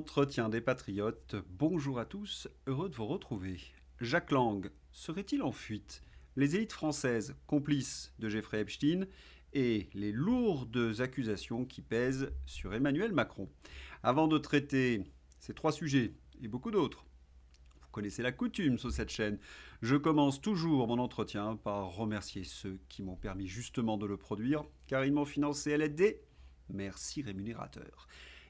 L'entretien des patriotes, bonjour à tous, heureux de vous retrouver. Jacques Lang serait-il en fuite? Les élites françaises, complices de Jeffrey Epstein, et les lourdes accusations qui pèsent sur Emmanuel Macron. Avant de traiter ces trois sujets et beaucoup d'autres, vous connaissez la coutume sur cette chaîne, je commence toujours mon entretien par remercier ceux qui m'ont permis justement de le produire, car ils m'ont financé à l'aide des merci rémunérateurs.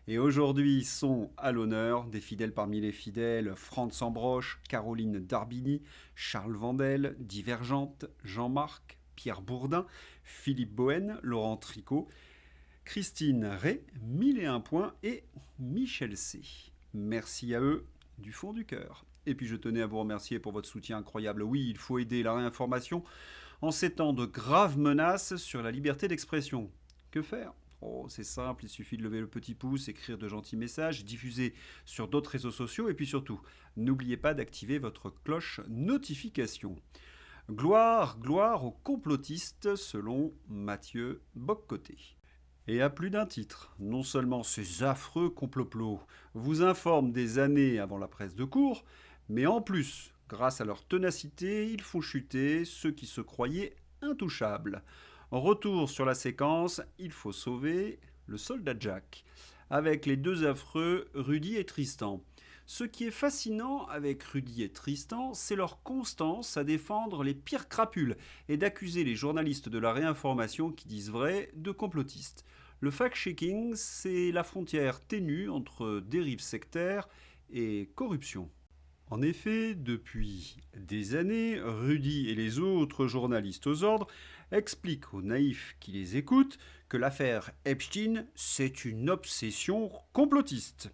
Et aujourd'hui sont à l'honneur des fidèles parmi les fidèles, Franz Ambrosch, Caroline Darbini, Charles Vandel, Divergente, Jean-Marc, Pierre Bourdin, Philippe Bohen, Laurent Tricot, Christine Ray, 1001 points et Michel C. Merci à eux du fond du cœur. Et puis je tenais à vous remercier pour votre soutien incroyable. Oui, il faut aider la réinformation en ces temps de graves menaces sur la liberté d'expression. Que faire ? Oh, c'est simple, il suffit de lever le petit pouce, écrire de gentils messages, diffuser sur d'autres réseaux sociaux et puis surtout, n'oubliez pas d'activer votre cloche notification. Gloire, gloire aux complotistes selon Mathieu Boccoté. Et à plus d'un titre, non seulement ces affreux complots vous informent des années avant la presse de cour, mais en plus, grâce à leur ténacité, ils font chuter ceux qui se croyaient intouchables. Retour sur la séquence, il faut sauver le soldat Jack, avec les deux affreux Rudy et Tristan. Ce qui est fascinant avec Rudy et Tristan, c'est leur constance à défendre les pires crapules et d'accuser les journalistes de la réinformation qui disent vrai de complotistes. Le fact-checking, c'est la frontière ténue entre dérive sectaire et corruption. En effet, depuis des années, Rudy et les autres journalistes aux ordres expliquent aux naïfs qui les écoutent que l'affaire Epstein, c'est une obsession complotiste.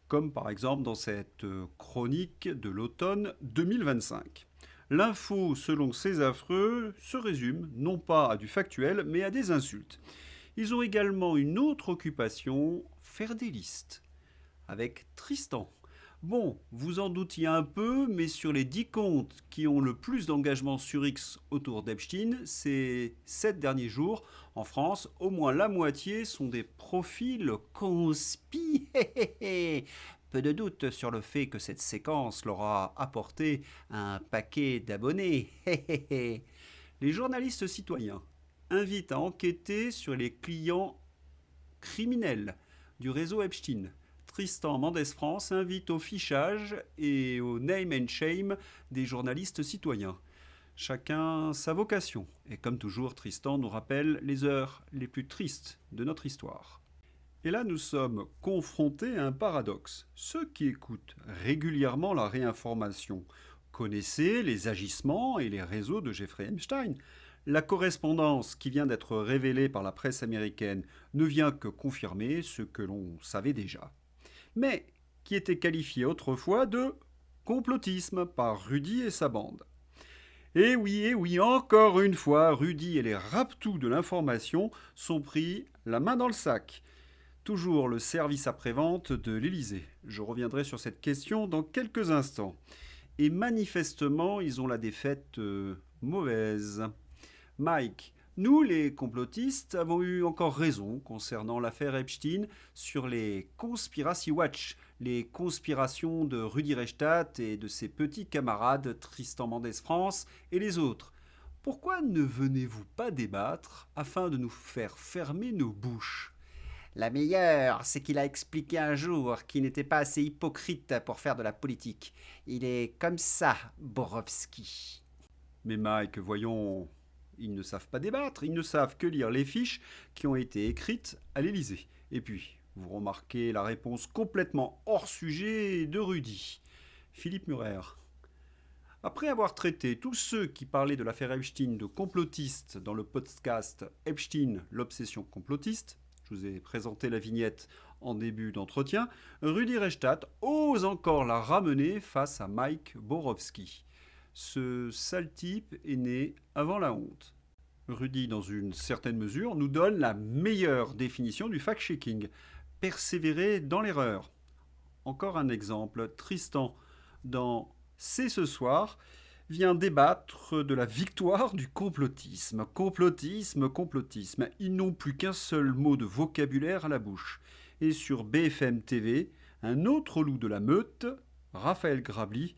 Comme par exemple dans cette chronique de l'automne 2025. L'info, selon ces affreux, se résume non pas à du factuel, mais à des insultes. Ils ont également une autre occupation, faire des listes. Avec Tristan. Bon, vous en doutiez un peu, mais sur les 10 comptes qui ont le plus d'engagement sur X autour d'Epstein, ces 7 derniers jours, en France, au moins la moitié sont des profils conspi. Peu de doute sur le fait que cette séquence leur a apporté un paquet d'abonnés. Les journalistes citoyens invitent à enquêter sur les clients criminels du réseau Epstein. Tristan Mendès France invite au fichage et au name and shame des journalistes citoyens. Chacun sa vocation. Et comme toujours, Tristan nous rappelle les heures les plus tristes de notre histoire. Et là, nous sommes confrontés à un paradoxe. Ceux qui écoutent régulièrement la réinformation connaissaient les agissements et les réseaux de Jeffrey Epstein. La correspondance qui vient d'être révélée par la presse américaine ne vient que confirmer ce que l'on savait déjà, mais qui était qualifié autrefois de complotisme par Rudy et sa bande. Et oui, encore une fois, Rudy et les rapetous de l'information sont pris la main dans le sac. Toujours le service après-vente de l'Élysée. Je reviendrai sur cette question dans quelques instants. Et manifestement, ils ont la défaite mauvaise. Mike, nous les complotistes avons eu encore raison concernant l'affaire Epstein sur les Conspiracy Watch, les conspirations de Rudy Reichstadt et de ses petits camarades Tristan Mendès France et les autres. Pourquoi ne venez-vous pas débattre afin de nous faire fermer nos bouches ? La meilleure, c'est qu'il a expliqué un jour qu'il n'était pas assez hypocrite pour faire de la politique. Il est comme ça, Borowski. Mais Mike, voyons, ils ne savent pas débattre, ils ne savent que lire les fiches qui ont été écrites à l'Élysée. Et puis, vous remarquez la réponse complètement hors sujet de Rudy. Philippe Murer. Après avoir traité tous ceux qui parlaient de l'affaire Epstein de complotistes dans le podcast Epstein, l'obsession complotiste, je vous ai présenté la vignette en début d'entretien, Rudy Reichstadt ose encore la ramener face à Mike Borowski. Ce sale type est né avant la honte. Rudy, dans une certaine mesure, nous donne la meilleure définition du fact-checking. Persévérer dans l'erreur. Encore un exemple, Tristan, dans C'est ce soir, vient débattre de la victoire du complotisme. Complotisme, complotisme. Ils n'ont plus qu'un seul mot de vocabulaire à la bouche. Et sur BFM TV, Un autre loup de la meute, Raphaël Grabli,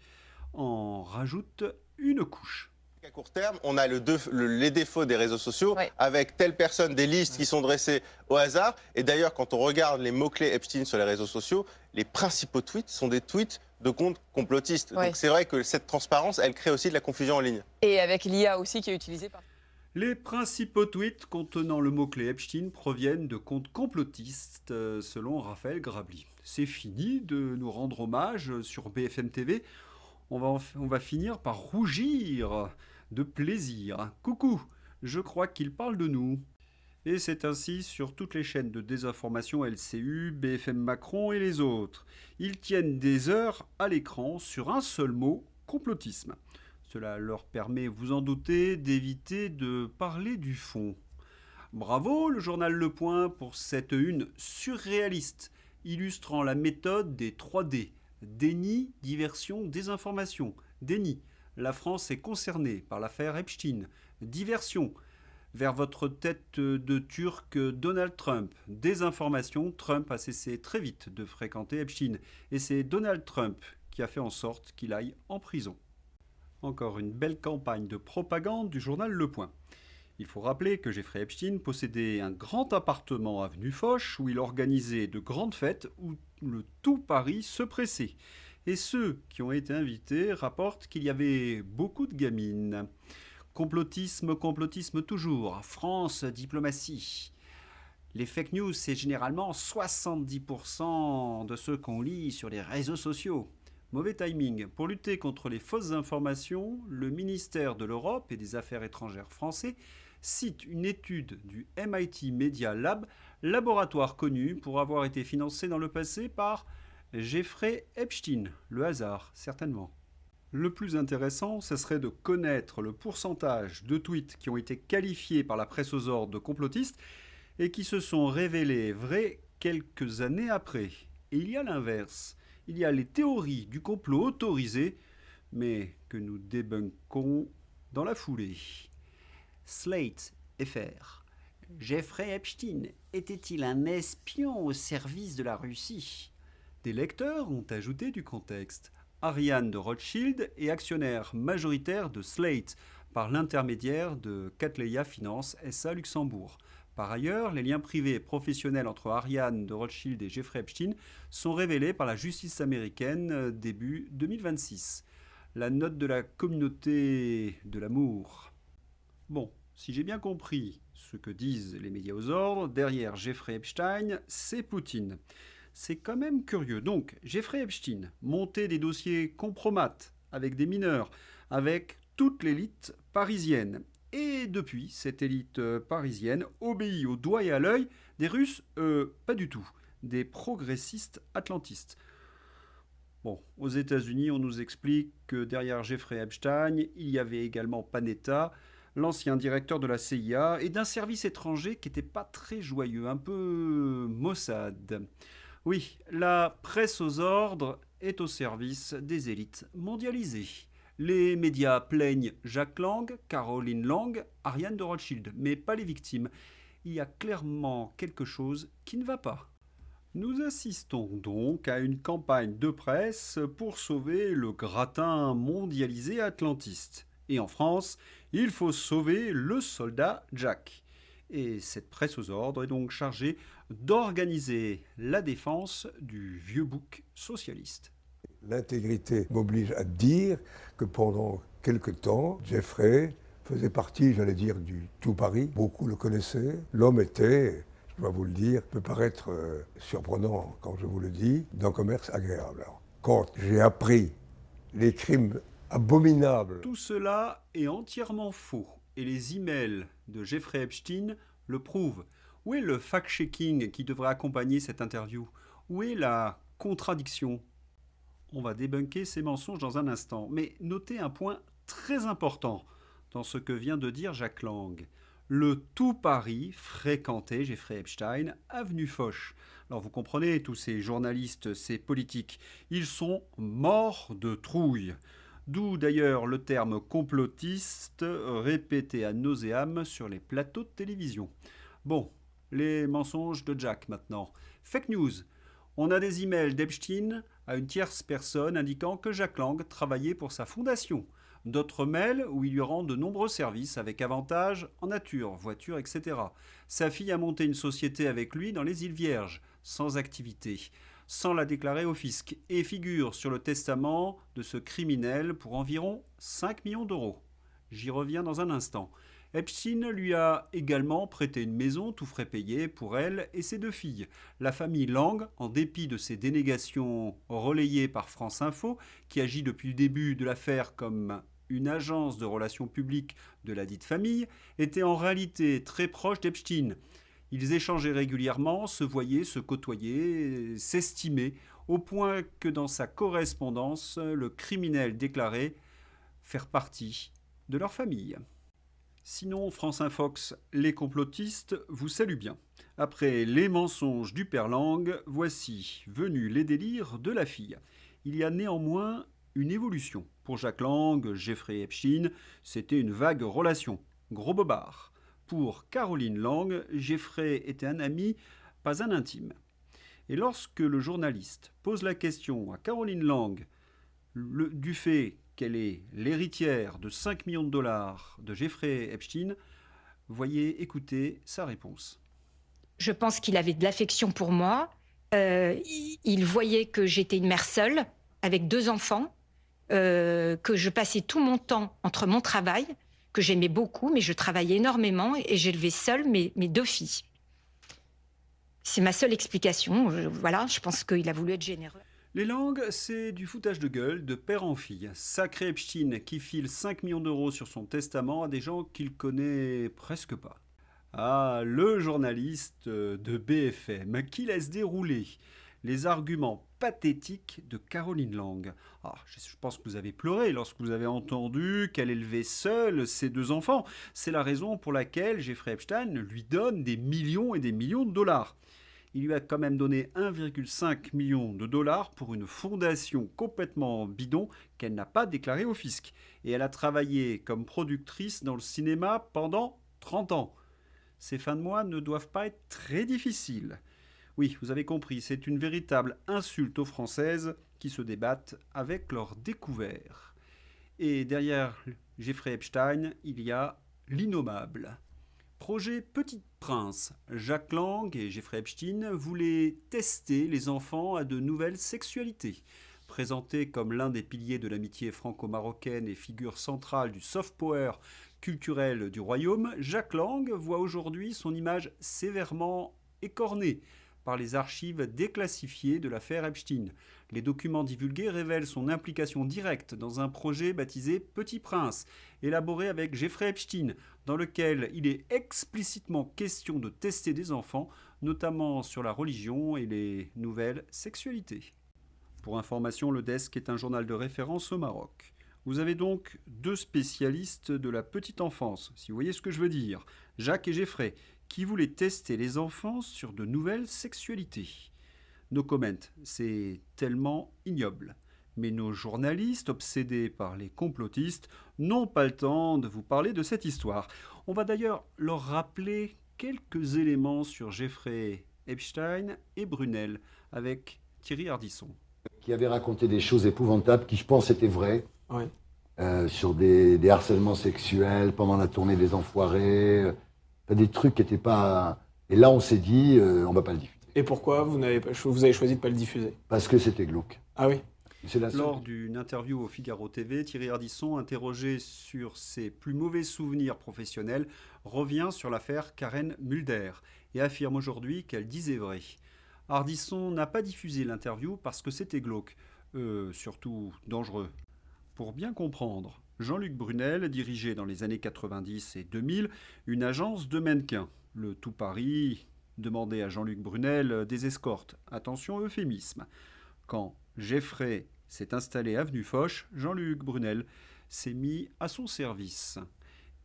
en rajoute une couche. À court terme, on a les défauts des réseaux sociaux, Ouais. avec telle personne, des listes qui sont dressées au hasard. Et d'ailleurs, quand on regarde les mots-clés Epstein sur les réseaux sociaux, les principaux tweets sont des tweets de comptes complotistes. Ouais. Donc c'est vrai que cette transparence, elle crée aussi de la confusion en ligne. Et avec l'IA aussi qui est utilisée par... Les principaux tweets contenant le mot-clé Epstein proviennent de comptes complotistes, selon Raphaël Grabli. C'est fini de nous rendre hommage sur BFM TV. On va finir par rougir de plaisir. Coucou, je crois qu'il parle de nous. Et c'est ainsi sur toutes les chaînes de désinformation LCU, BFM Macron et les autres. Ils tiennent des heures à l'écran sur un seul mot, complotisme. Cela leur permet, vous en doutez, d'éviter de parler du fond. Bravo le journal Le Point pour cette une surréaliste, illustrant la méthode des 3D. Déni, diversion, désinformation. Déni, la France est concernée par l'affaire Epstein. Diversion, vers votre tête de turc Donald Trump. Désinformation, Trump a cessé très vite de fréquenter Epstein. Et c'est Donald Trump qui a fait en sorte qu'il aille en prison. Encore une belle campagne de propagande du journal Le Point. Il faut rappeler que Jeffrey Epstein possédait un grand appartement avenue Foch où il organisait de grandes fêtes où le tout Paris se pressait. Et ceux qui ont été invités rapportent qu'il y avait beaucoup de gamines. Complotisme, complotisme toujours. France, diplomatie. Les fake news, c'est généralement 70% de ceux qu'on lit sur les réseaux sociaux. Mauvais timing. Pour lutter contre les fausses informations, le ministère de l'Europe et des Affaires étrangères français cite une étude du MIT Media Lab, laboratoire connu pour avoir été financé dans le passé par Jeffrey Epstein. Le hasard, certainement. Le plus intéressant, ce serait de connaître le pourcentage de tweets qui ont été qualifiés par la presse aux ordres de complotistes et qui se sont révélés vrais quelques années après. Et il y a l'inverse. Il y a les théories du complot autorisées, mais que nous débunkons dans la foulée. Slate FR. Jeffrey Epstein était-il un espion au service de la Russie ? Des lecteurs ont ajouté du contexte. Ariane de Rothschild est actionnaire majoritaire de Slate par l'intermédiaire de Cattleya Finance SA Luxembourg. Par ailleurs, les liens privés et professionnels entre Ariane de Rothschild et Jeffrey Epstein sont révélés par la justice américaine début 2026. La note de la communauté de l'amour. Bon, si j'ai bien compris ce que disent les médias aux ordres, derrière Jeffrey Epstein, c'est Poutine. C'est quand même curieux. Donc, Jeffrey Epstein montait des dossiers compromates avec des mineurs, avec toute l'élite parisienne. Et depuis, cette élite parisienne obéit au doigt et à l'œil des Russes, pas du tout, des progressistes atlantistes. Bon, aux États-Unis, on nous explique que derrière Jeffrey Epstein, il y avait également Panetta, l'ancien directeur de la CIA et d'un service étranger qui n'était pas très joyeux, un peu Mossad. Oui, la presse aux ordres est au service des élites mondialisées. Les médias plaignent Jack Lang, Caroline Lang, Ariane de Rothschild, mais pas les victimes. Il y a clairement quelque chose qui ne va pas. Nous assistons donc à une campagne de presse pour sauver le gratin mondialisé atlantiste. Et en France, il faut sauver le soldat Jack. Et cette presse aux ordres est donc chargée d'organiser la défense du vieux bouc socialiste. L'intégrité m'oblige à dire que pendant quelque temps, Jeffrey faisait partie, j'allais dire, du tout Paris. Beaucoup le connaissaient. L'homme était, je dois vous le dire, peut paraître surprenant quand je vous le dis, d'un commerce agréable. Alors, quand j'ai appris les crimes abominables... Tout cela est entièrement faux. Et les emails de Jeffrey Epstein le prouvent. Où est le fact-checking qui devrait accompagner cette interview ? Où est la contradiction ? On va débunker ces mensonges dans un instant. Mais notez un point très important dans ce que vient de dire Jack Lang. Le tout Paris fréquentait Jeffrey Epstein, avenue Foch. Alors vous comprenez, tous ces journalistes, ces politiques, ils sont morts de trouille. D'où d'ailleurs le terme complotiste répété ad nauseam sur les plateaux de télévision. Bon, les mensonges de Jack maintenant. Fake news. On a des emails d'Epstein à une tierce personne indiquant que Jack Lang travaillait pour sa fondation. D'autres mails où il lui rend de nombreux services avec avantages en nature, voiture, etc. Sa fille a monté une société avec lui dans les îles Vierges, sans activité, sans la déclarer au fisc, et figure sur le testament de ce criminel pour environ 5 millions d'euros. J'y reviens dans un instant. Epstein lui a également prêté une maison, tout frais payé, pour elle et ses 2 filles. La famille Lang, en dépit de ses dénégations relayées par France Info, qui agit depuis le début de l'affaire comme une agence de relations publiques de la dite famille, était en réalité très proche d'Epstein. Ils échangeaient régulièrement, se voyaient, se côtoyaient, s'estimaient, au point que dans sa correspondance, le criminel déclarait faire partie de leur famille. Sinon, France Infox, les complotistes vous saluent bien. Après les mensonges du père Lang, voici venus les délires de la fille. Il y a néanmoins une évolution. Pour Jack Lang, Jeffrey Epstein, c'était une vague relation. Gros bobard. Pour Caroline Lang, Jeffrey était un ami, pas un intime. Et lorsque le journaliste pose la question à Caroline Lang du fait qu'elle est l'héritière de 5 millions de dollars de Jeffrey Epstein, voyez, écoutez sa réponse. Je pense qu'il avait de l'affection pour moi. Il voyait que j'étais une mère seule, avec 2 enfants, que je passais tout mon temps entre mon travail, que j'aimais beaucoup, mais je travaillais énormément et j'élevais seule mes 2 filles. C'est ma seule explication. Je pense qu'il a voulu être généreux. Les Lang, c'est du foutage de gueule de père en fille. Sacré Epstein qui file 5 millions d'euros sur son testament à des gens qu'il connaît presque pas. Ah, le journaliste de BFM qui laisse dérouler les arguments pathétiques de Caroline Lang. Ah, je pense que vous avez pleuré lorsque vous avez entendu qu'elle élevait seule ses 2 enfants. C'est la raison pour laquelle Jeffrey Epstein lui donne des millions et des millions de dollars. Il lui a quand même donné 1,5 million de dollars pour une fondation complètement bidon qu'elle n'a pas déclarée au fisc. Et elle a travaillé comme productrice dans le cinéma pendant 30 ans. Ces fins de mois ne doivent pas être très difficiles. Oui, vous avez compris, c'est une véritable insulte aux Françaises qui se débattent avec leurs découverts. Et derrière Jeffrey Epstein, il y a l'innommable. Projet Petit Prince. Jack Lang et Jeffrey Epstein voulaient tester les enfants à de nouvelles sexualités. Présenté comme l'un des piliers de l'amitié franco-marocaine et figure centrale du soft power culturel du royaume, Jack Lang voit aujourd'hui son image sévèrement écornée par les archives déclassifiées de l'affaire Epstein. Les documents divulgués révèlent son implication directe dans un projet baptisé Petit Prince, élaboré avec Jeffrey Epstein, dans lequel il est explicitement question de tester des enfants, notamment sur la religion et les nouvelles sexualités. Pour information, le Desk est un journal de référence au Maroc. Vous avez donc 2 spécialistes de la petite enfance, si vous voyez ce que je veux dire, Jacques et Jeffrey, qui voulaient tester les enfants sur de nouvelles sexualités. No comment, c'est tellement ignoble. Mais nos journalistes, obsédés par les complotistes, n'ont pas le temps de vous parler de cette histoire. On va d'ailleurs leur rappeler quelques éléments sur Jeffrey Epstein et Brunel avec Thierry Ardisson. Qui avait raconté des choses épouvantables qui, je pense, étaient vraies. Oui. Sur des harcèlements sexuels pendant la tournée des Enfoirés. Des trucs qui n'étaient pas... Et là, on s'est dit, on va pas le diffuser. Et pourquoi vous avez choisi de ne pas le diffuser? Parce que c'était glauque. Ah oui. C'est la seule. Lors d'une interview au Figaro TV, Thierry Ardisson, interrogé sur ses plus mauvais souvenirs professionnels, revient sur l'affaire Karen Mulder et affirme aujourd'hui qu'elle disait vrai. Ardisson n'a pas diffusé l'interview parce que c'était glauque, surtout dangereux. Pour bien comprendre, Jean-Luc Brunel dirigeait dans les années 90 et 2000 une agence de mannequins. Le Tout Paris demandait à Jean-Luc Brunel des escortes. Attention euphémisme. Quand Jeffrey s'est installé avenue Foch, Jean-Luc Brunel s'est mis à son service.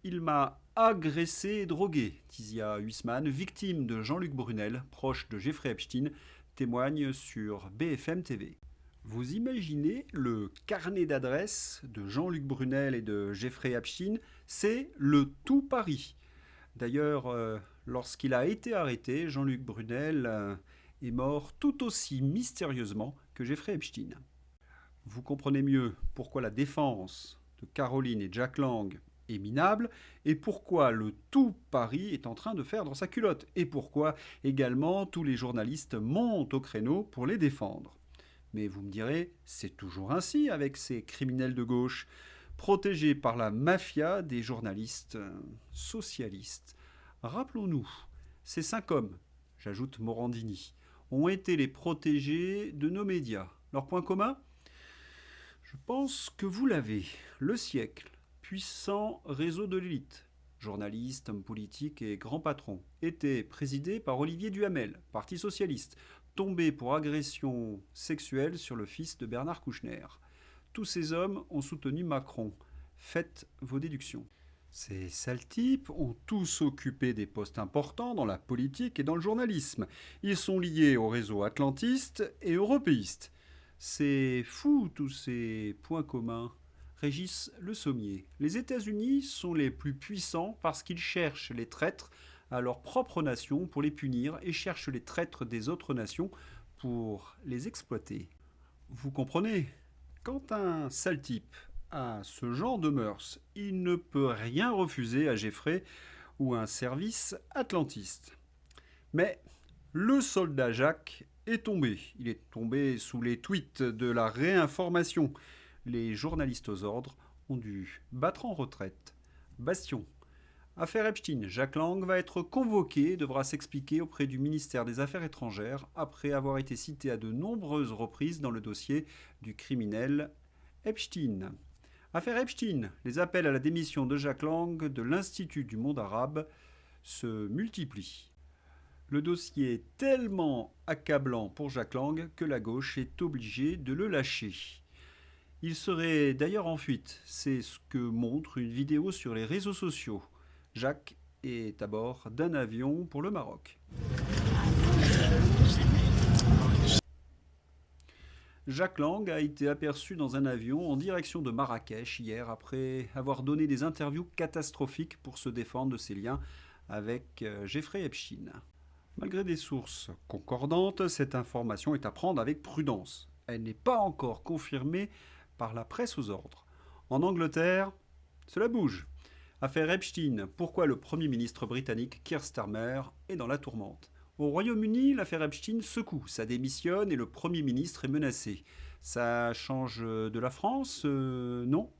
Il m'a agressé et drogué, Tizia Huisman, victime de Jean-Luc Brunel, proche de Jeffrey Epstein, témoigne sur BFM TV. Vous imaginez le carnet d'adresses de Jean-Luc Brunel et de Jeffrey Epstein, c'est le Tout Paris. D'ailleurs, lorsqu'il a été arrêté, Jean-Luc Brunel est mort tout aussi mystérieusement que Jeffrey Epstein. Vous comprenez mieux pourquoi la défense de Caroline et Jack Lang est minable et pourquoi le tout Paris est en train de faire dans sa culotte et pourquoi également tous les journalistes montent au créneau pour les défendre. Mais vous me direz, c'est toujours ainsi avec ces criminels de gauche, protégés par la mafia des journalistes socialistes. Rappelons-nous, ces 5 hommes, j'ajoute Morandini, ont été les protégés de nos médias. Leur point commun ? Je pense que vous l'avez. Le siècle, puissant réseau de l'élite, journalistes, hommes politiques et grands patrons, était présidé par Olivier Duhamel, Parti socialiste, tombé pour agression sexuelle sur le fils de Bernard Kouchner. Tous ces hommes ont soutenu Macron. Faites vos déductions. Ces sales types ont tous occupé des postes importants dans la politique et dans le journalisme. Ils sont liés au réseau atlantiste et européiste. C'est fou, tous ces points communs. Régis Le Sommier. Les États-Unis sont les plus puissants parce qu'ils cherchent les traîtres à leur propre nation pour les punir et cherchent les traîtres des autres nations pour les exploiter. Vous comprenez ? Quand un sale type a ce genre de mœurs, il ne peut rien refuser à Jeffrey ou un service atlantiste. Mais le soldat Jacques est tombé. Il est tombé sous les tweets de la réinformation. Les journalistes aux ordres ont dû battre en retraite. Bastion. Affaire Epstein. Jack Lang va être convoqué et devra s'expliquer auprès du ministère des Affaires étrangères après avoir été cité à de nombreuses reprises dans le dossier du criminel Epstein. Affaire Epstein. Les appels à la démission de Jack Lang de l'Institut du monde arabe se multiplient. Le dossier est tellement accablant pour Jack Lang que la gauche est obligée de le lâcher. Il serait d'ailleurs en fuite. C'est ce que montre une vidéo sur les réseaux sociaux. Jacques est à bord d'un avion pour le Maroc. Jack Lang a été aperçu dans un avion en direction de Marrakech hier après avoir donné des interviews catastrophiques pour se défendre de ses liens avec Jeffrey Epstein. Malgré des sources concordantes, cette information est à prendre avec prudence. Elle n'est pas encore confirmée par la presse aux ordres. En Angleterre, cela bouge. Affaire Epstein, pourquoi le Premier ministre britannique Keir Starmer est dans la tourmente. Au Royaume-Uni, l'affaire Epstein secoue, ça démissionne et le Premier ministre est menacé. Ça change de la France non ?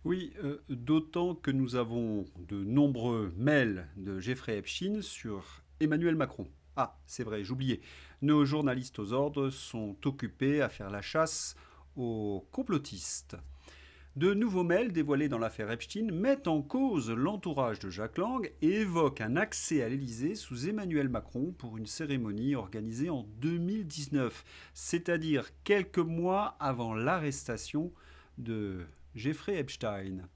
Oui, d'autant que nous avons de nombreux mails de Jeffrey Epstein sur Emmanuel Macron. Ah, c'est vrai, j'oubliais. Nos journalistes aux ordres sont occupés à faire la chasse aux complotistes. De nouveaux mails dévoilés dans l'affaire Epstein mettent en cause l'entourage de Jack Lang et évoquent un accès à l'Élysée sous Emmanuel Macron pour une cérémonie organisée en 2019, c'est-à-dire quelques mois avant l'arrestation de Jeffrey Epstein.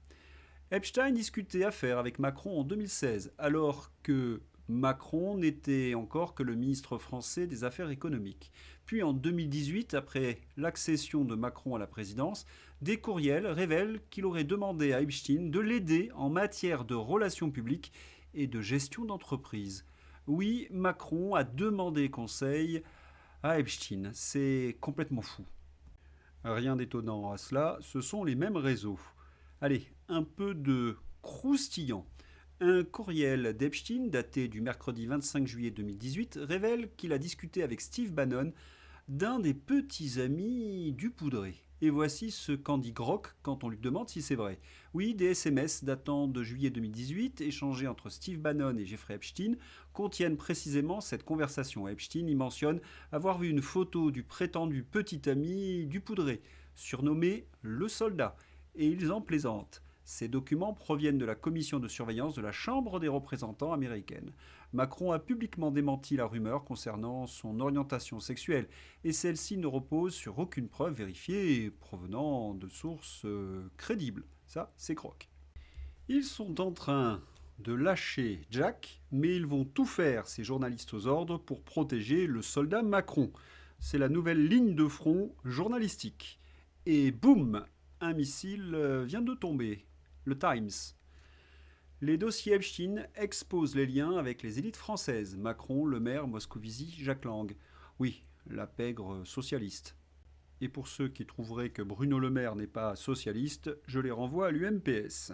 Epstein discutait affaire avec Macron en 2016, alors que Macron n'était encore que le ministre français des Affaires économiques. Puis en 2018, après l'accession de Macron à la présidence, des courriels révèlent qu'il aurait demandé à Epstein de l'aider en matière de relations publiques et de gestion d'entreprise. Oui, Macron a demandé conseil à Epstein. C'est complètement fou. Rien d'étonnant à cela, ce sont les mêmes réseaux. Allez, un peu de croustillant. Un courriel d'Epstein, daté du mercredi 25 juillet 2018, révèle qu'il a discuté avec Steve Bannon, d'un des petits amis du Poudré. Et voici ce qu'en dit Grok quand on lui demande si c'est vrai. Oui, des SMS datant de juillet 2018, échangés entre Steve Bannon et Jeffrey Epstein, contiennent précisément cette conversation. Epstein y mentionne avoir vu une photo du prétendu petit ami du Poudré, surnommé le soldat, et ils en plaisantent. Ces documents proviennent de la commission de surveillance de la Chambre des représentants américaine. Macron a publiquement démenti la rumeur concernant son orientation sexuelle et celle-ci ne repose sur aucune preuve vérifiée provenant de sources crédibles. Ça, c'est Croc. Ils sont en train de lâcher Jack, mais ils vont tout faire, ces journalistes aux ordres, pour protéger le soldat Macron. C'est la nouvelle ligne de front journalistique. Et boum, un missile vient de tomber. Le Times. Les dossiers Epstein exposent les liens avec les élites françaises, Macron, Le Maire, Moscovici, Jack Lang. Oui, la pègre socialiste. Et pour ceux qui trouveraient que Bruno Le Maire n'est pas socialiste, je les renvoie à l'UMPS.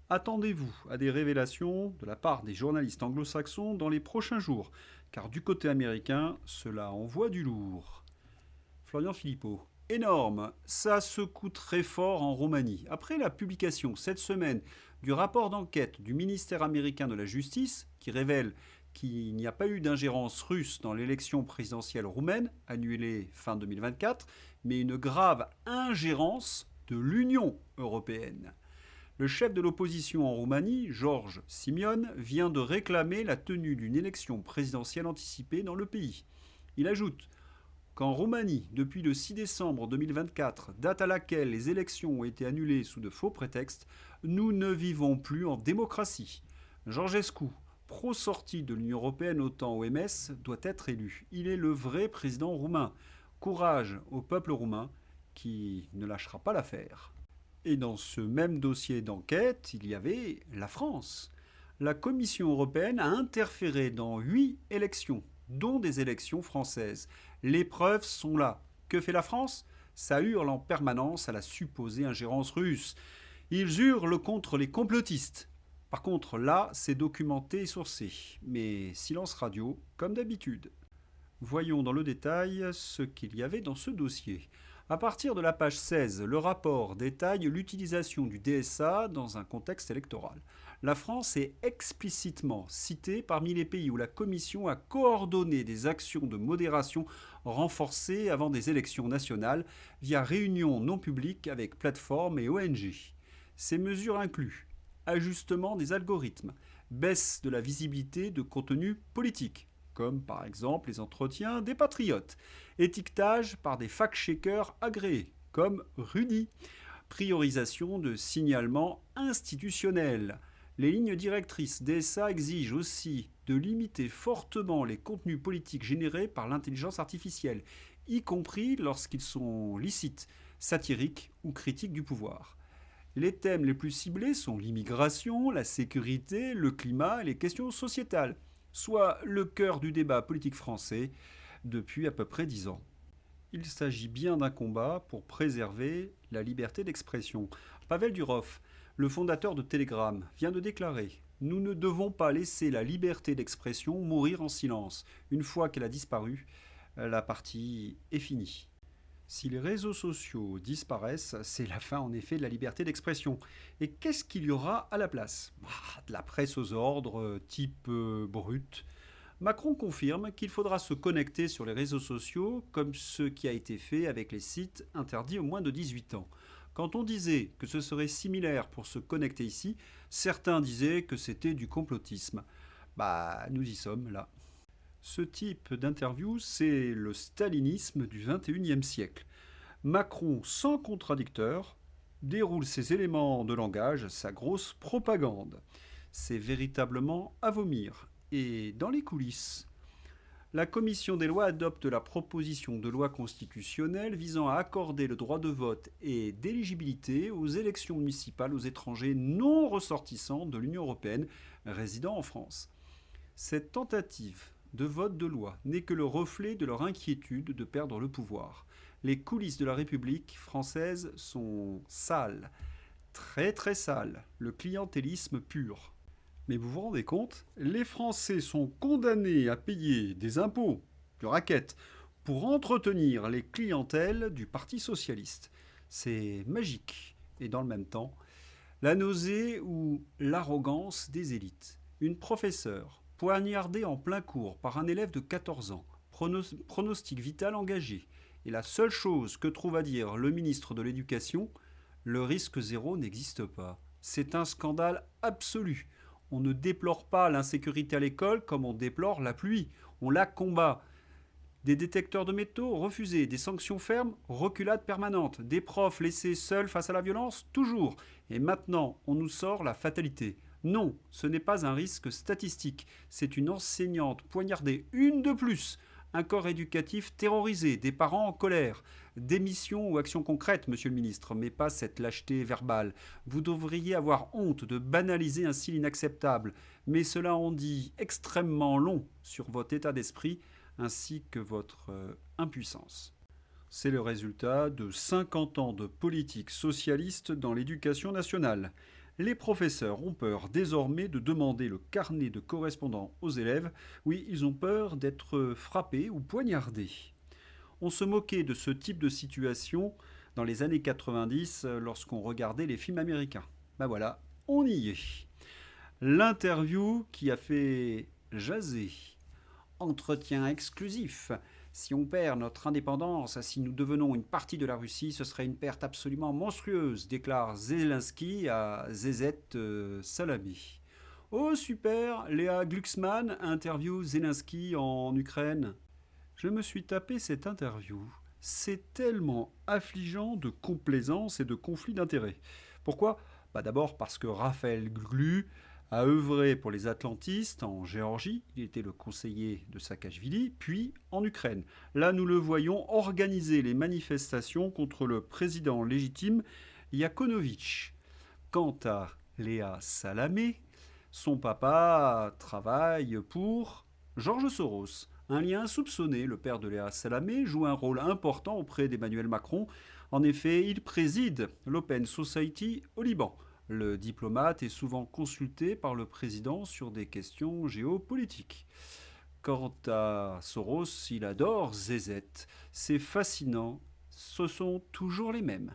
Attendez-vous à des révélations de la part des journalistes anglo-saxons dans les prochains jours, car du côté américain, cela envoie du lourd. Florian Philippot. Énorme, ça secoue très fort en Roumanie. Après la publication cette semaine du rapport d'enquête du ministère américain de la Justice, qui révèle qu'il n'y a pas eu d'ingérence russe dans l'élection présidentielle roumaine, annulée fin 2024, mais une grave ingérence de l'Union européenne. Le chef de l'opposition en Roumanie, George Simion, vient de réclamer la tenue d'une élection présidentielle anticipée dans le pays. Il ajoute qu'en Roumanie, depuis le 6 décembre 2024, date à laquelle les élections ont été annulées sous de faux prétextes, nous ne vivons plus en démocratie. Georgescu, pro-sortie de l'Union européenne OTAN OMS, doit être élu. Il est le vrai président roumain. Courage au peuple roumain qui ne lâchera pas l'affaire. Et dans ce même dossier d'enquête, il y avait la France. La Commission européenne a interféré dans 8 élections, dont des élections françaises. Les preuves sont là. Que fait la France ? Ça hurle en permanence à la supposée ingérence russe. Ils hurlent contre les complotistes. Par contre, là, c'est documenté et sourcé. Mais silence radio, comme d'habitude. Voyons dans le détail ce qu'il y avait dans ce dossier. À partir de la page 16, le rapport détaille l'utilisation du DSA dans un contexte électoral. La France est explicitement citée parmi les pays où la Commission a coordonné des actions de modération renforcées avant des élections nationales via réunions non publiques avec plateformes et ONG. Ces mesures incluent ajustement des algorithmes, baisse de la visibilité de contenus politiques, comme par exemple les entretiens des patriotes, étiquetage par des fact-checkers agréés, comme Rudy, priorisation de signalements institutionnels. Les lignes directrices DSA exigent aussi de limiter fortement les contenus politiques générés par l'intelligence artificielle, y compris lorsqu'ils sont licites, satiriques ou critiques du pouvoir. Les thèmes les plus ciblés sont l'immigration, la sécurité, le climat et les questions sociétales, soit le cœur du débat politique français depuis à peu près 10 ans. Il s'agit bien d'un combat pour préserver la liberté d'expression. Pavel Durov, le fondateur de Telegram, vient de déclarer « Nous ne devons pas laisser la liberté d'expression mourir en silence. Une fois qu'elle a disparu, la partie est finie. » Si les réseaux sociaux disparaissent, c'est la fin en effet de la liberté d'expression. Et qu'est-ce qu'il y aura à la place ? De la presse aux ordres, type brut. Macron confirme qu'il faudra se connecter sur les réseaux sociaux comme ce qui a été fait avec les sites interdits aux moins de 18 ans. Quand on disait que ce serait similaire pour se connecter ici, certains disaient que c'était du complotisme. Nous y sommes là. Ce type d'interview, c'est le stalinisme du XXIe siècle. Macron, sans contradicteur, déroule ses éléments de langage, sa grosse propagande. C'est véritablement à vomir. Et dans les coulisses, la commission des lois adopte la proposition de loi constitutionnelle visant à accorder le droit de vote et d'éligibilité aux élections municipales aux étrangers non ressortissants de l'Union européenne résidant en France. Cette tentative de vote de loi n'est que le reflet de leur inquiétude de perdre le pouvoir. Les coulisses de la République française sont sales, très très sales, le clientélisme pur. Mais vous vous rendez compte, les Français sont condamnés à payer des impôts, du racket, pour entretenir les clientèles du Parti socialiste. C'est magique. Et dans le même temps, la nausée ou l'arrogance des élites. Une professeure, poignardée en plein cours par un élève de 14 ans, pronostic vital engagé. Et la seule chose que trouve à dire le ministre de l'Éducation, le risque zéro n'existe pas. C'est un scandale absolu. On ne déplore pas l'insécurité à l'école comme on déplore la pluie. On la combat. Des détecteurs de métaux refusés, des sanctions fermes, reculade permanente, des profs laissés seuls face à la violence, toujours. Et maintenant, on nous sort la fatalité. Non, ce n'est pas un risque statistique. C'est une enseignante poignardée, une de plus. Un corps éducatif terrorisé, des parents en colère. Démission ou action concrète, monsieur le ministre, mais pas cette lâcheté verbale. Vous devriez avoir honte de banaliser ainsi l'inacceptable. Mais cela en dit extrêmement long sur votre état d'esprit, ainsi que votre impuissance. C'est le résultat de 50 ans de politique socialiste dans l'éducation nationale. Les professeurs ont peur désormais de demander le carnet de correspondant aux élèves. Oui, ils ont peur d'être frappés ou poignardés. On se moquait de ce type de situation dans les années 90 lorsqu'on regardait les films américains. Ben voilà, on y est. L'interview qui a fait jaser. Entretien exclusif. Si on perd notre indépendance, si nous devenons une partie de la Russie, ce serait une perte absolument monstrueuse, déclare Zelensky à Zezet Salami. Oh super, Léa Glucksmann interview Zelensky en Ukraine. Je me suis tapé cette interview. C'est tellement affligeant de complaisance et de conflit d'intérêts. Pourquoi ? D'abord parce que Raphaël Glu a œuvré pour les atlantistes en Géorgie, il était le conseiller de Saakachvili, puis en Ukraine. Là, nous le voyons organiser les manifestations contre le président légitime Yanukovych. Quant à Léa Salamé, son papa travaille pour Georges Soros. Un lien soupçonné, le père de Léa Salamé joue un rôle important auprès d'Emmanuel Macron. En effet, il préside l'Open Society au Liban. Le diplomate est souvent consulté par le président sur des questions géopolitiques. Quant à Soros, il adore Zezet. C'est fascinant, ce sont toujours les mêmes.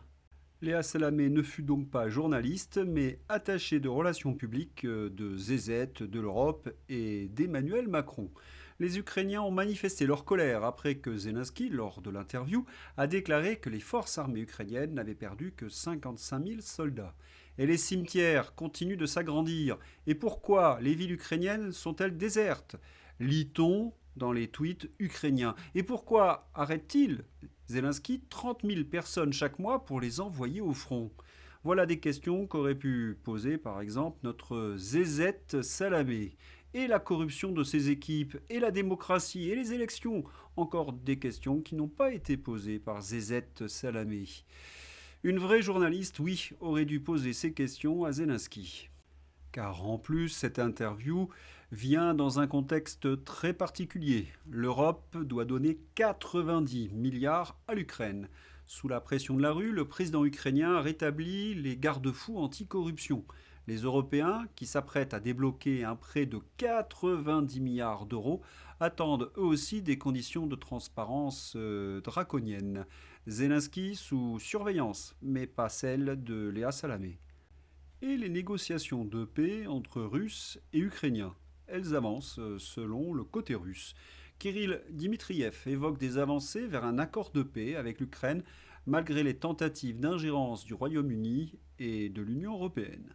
Léa Salamé ne fut donc pas journaliste, mais attachée de relations publiques de Zezet, de l'Europe et d'Emmanuel Macron. Les Ukrainiens ont manifesté leur colère après que Zelensky, lors de l'interview, a déclaré que les forces armées ukrainiennes n'avaient perdu que 55 000 soldats. Et les cimetières continuent de s'agrandir. Et pourquoi les villes ukrainiennes sont-elles désertes ? Lit-on dans les tweets ukrainiens. Et pourquoi arrête-t-il, Zelensky, 30 000 personnes chaque mois pour les envoyer au front ? Voilà des questions qu'aurait pu poser par exemple notre Zezet Salamé. Et la corruption de ses équipes, et la démocratie, et les élections. Encore des questions qui n'ont pas été posées par Zezet Salamé. Une vraie journaliste, oui, aurait dû poser ces questions à Zelensky. Car en plus, cette interview vient dans un contexte très particulier. L'Europe doit donner 90 milliards à l'Ukraine. Sous la pression de la rue, le président ukrainien a rétabli les garde-fous anti-corruption. Les Européens, qui s'apprêtent à débloquer un prêt de 90 milliards d'euros, attendent eux aussi des conditions de transparence draconiennes. Zelensky sous surveillance, mais pas celle de Léa Salamé. Et les négociations de paix entre Russes et Ukrainiens. Elles avancent selon le côté russe. Kirill Dmitriev évoque des avancées vers un accord de paix avec l'Ukraine, malgré les tentatives d'ingérence du Royaume-Uni et de l'Union européenne.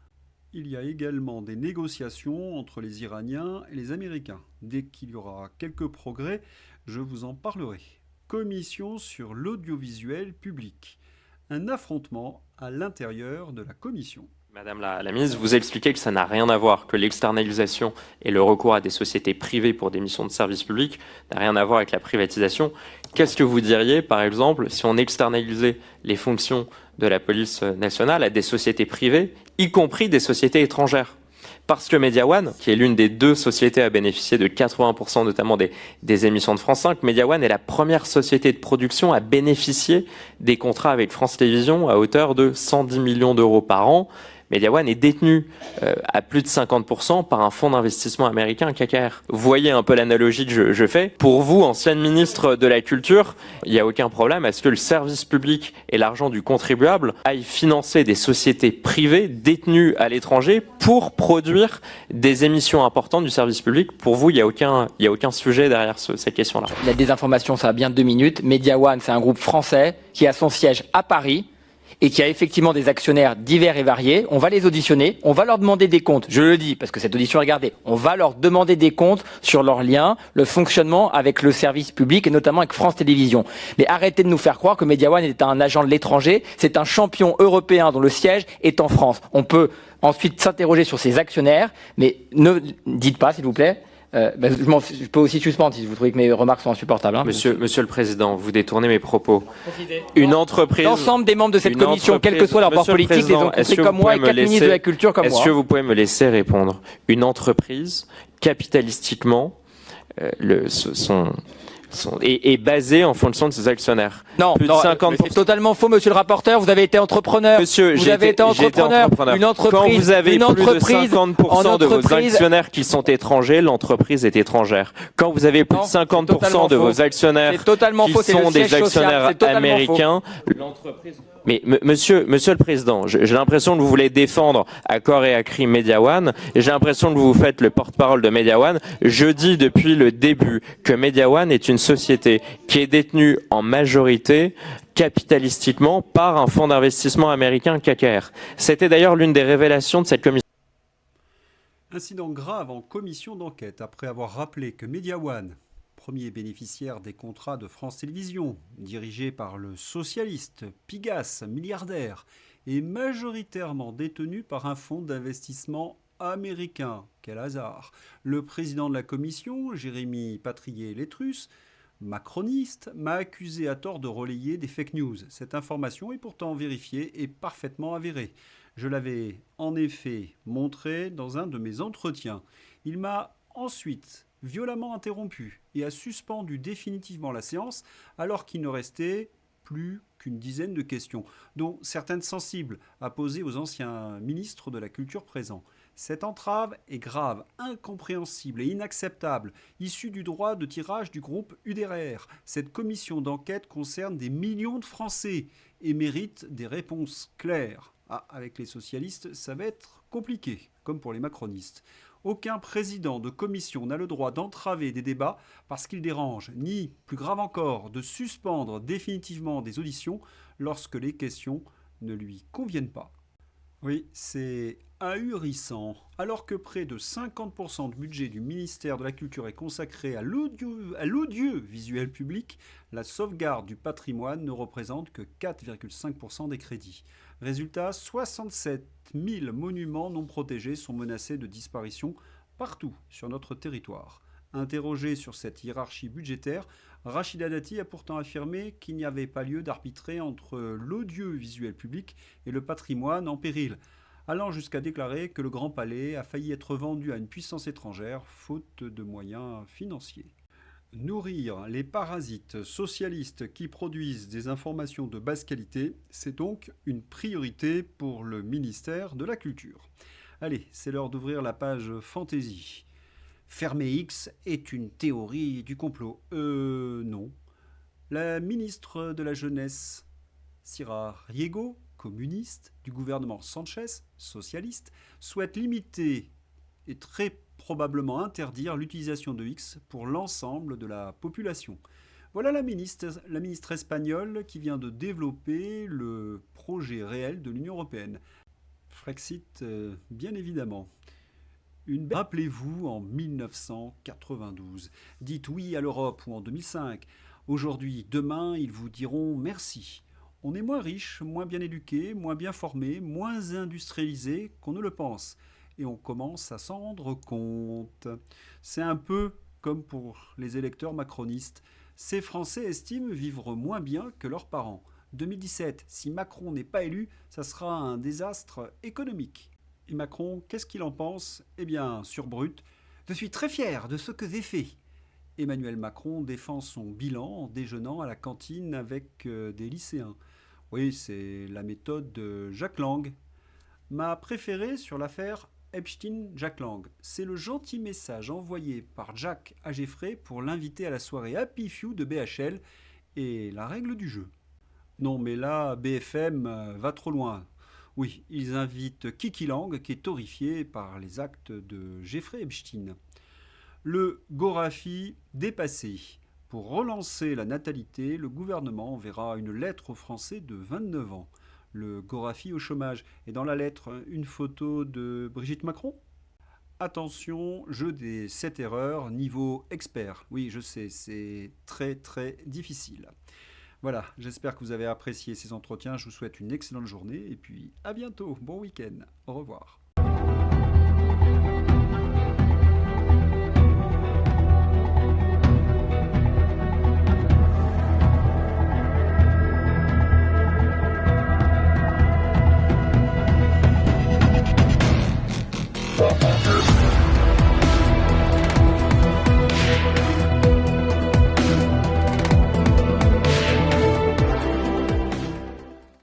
Il y a également des négociations entre les Iraniens et les Américains. Dès qu'il y aura quelques progrès, je vous en parlerai. Commission sur l'audiovisuel public. Un affrontement à l'intérieur de la commission. Madame la ministre, vous expliquez que ça n'a rien à voir, que l'externalisation et le recours à des sociétés privées pour des missions de service public n'a rien à voir avec la privatisation. Qu'est-ce que vous diriez, par exemple, si on externalisait les fonctions de la police nationale à des sociétés privées, y compris des sociétés étrangères ? Parce que Mediawan, qui est l'une des deux sociétés à bénéficier de 80% notamment des émissions de France 5, Mediawan est la première société de production à bénéficier des contrats avec France Télévisions à hauteur de 110 millions d'euros par an. Mediawan est détenu à plus de 50% par un fonds d'investissement américain, KKR. Vous voyez un peu l'analogie que je fais. Pour vous, ancienne ministre de la Culture, il n'y a aucun problème à ce que le service public et l'argent du contribuable aillent financer des sociétés privées détenues à l'étranger pour produire des émissions importantes du service public. Pour vous, il n'y a aucun sujet derrière cette question-là. La désinformation, ça a bien 2 minutes. Mediawan, c'est un groupe français qui a son siège à Paris et qui a effectivement des actionnaires divers et variés. On va les auditionner, on va leur demander des comptes. Je le dis parce que cette audition est regardée. On va leur demander des comptes sur leurs liens, le fonctionnement avec le service public et notamment avec France Télévisions. Mais arrêtez de nous faire croire que Mediawan est un agent de l'étranger. C'est un champion européen dont le siège est en France. On peut ensuite s'interroger sur ses actionnaires, mais ne dites pas, s'il vous plaît. Je peux aussi suspendre si vous trouvez que mes remarques sont insupportables. Hein. Monsieur le Président, vous détournez mes propos. Une entreprise... L'ensemble des membres de cette commission, quel que soit leur bord politique, les ont compris comme moi et 4 ministres de la Culture comme moi. Est-ce que vous pouvez me laisser répondre ? Une entreprise, capitalistiquement, est basé en fonction de ses actionnaires. Non, Plus de non, 50%. c'est totalement faux, monsieur le rapporteur. Vous avez été entrepreneur. Monsieur, vous avez été entrepreneur. Une entreprise. Quand vous avez une plus de entreprise, 50% de vos actionnaires qui sont étrangers, l'entreprise est étrangère. Quand vous avez plus de 50% de vos actionnaires qui sont des actionnaires américains, l'entreprise... Mais monsieur le Président, j'ai l'impression que vous voulez défendre à corps et à cri Media One, et j'ai l'impression que vous faites le porte-parole de Media One. Je dis depuis le début que Media One est une société qui est détenue en majorité capitalistiquement par un fonds d'investissement américain KKR. C'était d'ailleurs l'une des révélations de cette commission. Incident grave en commission d'enquête après avoir rappelé que Media One, premier bénéficiaire des contrats de France Télévisions, dirigé par le socialiste Pigasse, milliardaire, est majoritairement détenu par un fonds d'investissement américain. Quel hasard! Le président de la commission, Jérémy Patrier-Létrus, macroniste, m'a accusé à tort de relayer des fake news. Cette information est pourtant vérifiée et parfaitement avérée. Je l'avais en effet montré dans un de mes entretiens. Il m'a ensuite violemment interrompu et a suspendu définitivement la séance alors qu'il ne restait plus qu'une dizaine de questions, dont certaines sensibles à poser aux anciens ministres de la Culture présents. Cette entrave est grave, incompréhensible et inacceptable, issue du droit de tirage du groupe UDR. Cette commission d'enquête concerne des millions de Français et mérite des réponses claires. Ah, avec les socialistes, ça va être compliqué, comme pour les macronistes. Aucun président de commission n'a le droit d'entraver des débats parce qu'il dérange, ni, plus grave encore, de suspendre définitivement des auditions lorsque les questions ne lui conviennent pas. Oui, c'est ahurissant. Alors que près de 50% du budget du ministère de la Culture est consacré à l'audiovisuel public, la sauvegarde du patrimoine ne représente que 4,5% des crédits. Résultat, 67 000 monuments non protégés sont menacés de disparition partout sur notre territoire. Interrogé sur cette hiérarchie budgétaire, Rachida Dati a pourtant affirmé qu'il n'y avait pas lieu d'arbitrer entre l'audiovisuel public et le patrimoine en péril, allant jusqu'à déclarer que le Grand Palais a failli être vendu à une puissance étrangère, faute de moyens financiers. Nourrir les parasites socialistes qui produisent des informations de basse qualité, c'est donc une priorité pour le ministère de la Culture. Allez, c'est l'heure d'ouvrir la page Fantaisie. Fermer X est une théorie du complot. Non. La ministre de la Jeunesse, Sira Riego, communiste, du gouvernement Sanchez, socialiste, souhaite limiter et très probablement interdire l'utilisation de X pour l'ensemble de la population. Voilà la ministre espagnole qui vient de développer le projet réel de l'Union européenne. Frexit, bien évidemment. Rappelez-vous, en 1992, dites oui à l'Europe ou en 2005. Aujourd'hui, demain, ils vous diront merci. On est moins riche, moins bien éduqué, moins bien formé, moins industrialisé qu'on ne le pense. Et on commence à s'en rendre compte. C'est un peu comme pour les électeurs macronistes. Ces Français estiment vivre moins bien que leurs parents. 2017, si Macron n'est pas élu, ça sera un désastre économique. Et Macron, qu'est-ce qu'il en pense? Eh bien, sur brut, je suis très fier de ce que j'ai fait. Emmanuel Macron défend son bilan en déjeunant à la cantine avec des lycéens. Oui, c'est la méthode de Jack Lang. Ma préférée sur l'affaire Epstein-Jack Lang, c'est le gentil message envoyé par Jack à Jeffrey pour l'inviter à la soirée Happy Few de BHL et la règle du jeu. Non mais là, BFM va trop loin. Oui, ils invitent Kiki Lang qui est horrifié par les actes de Jeffrey Epstein. Le Gorafi dépassé. Pour relancer la natalité, le gouvernement enverra une lettre aux Français de 29 ans. Le Gorafi au chômage. Et dans la lettre, une photo de Brigitte Macron? Attention, jeu des 7 erreurs, niveau expert. Oui, je sais, c'est très très difficile. Voilà, j'espère que vous avez apprécié ces entretiens. Je vous souhaite une excellente journée et puis à bientôt. Bon week-end. Au revoir.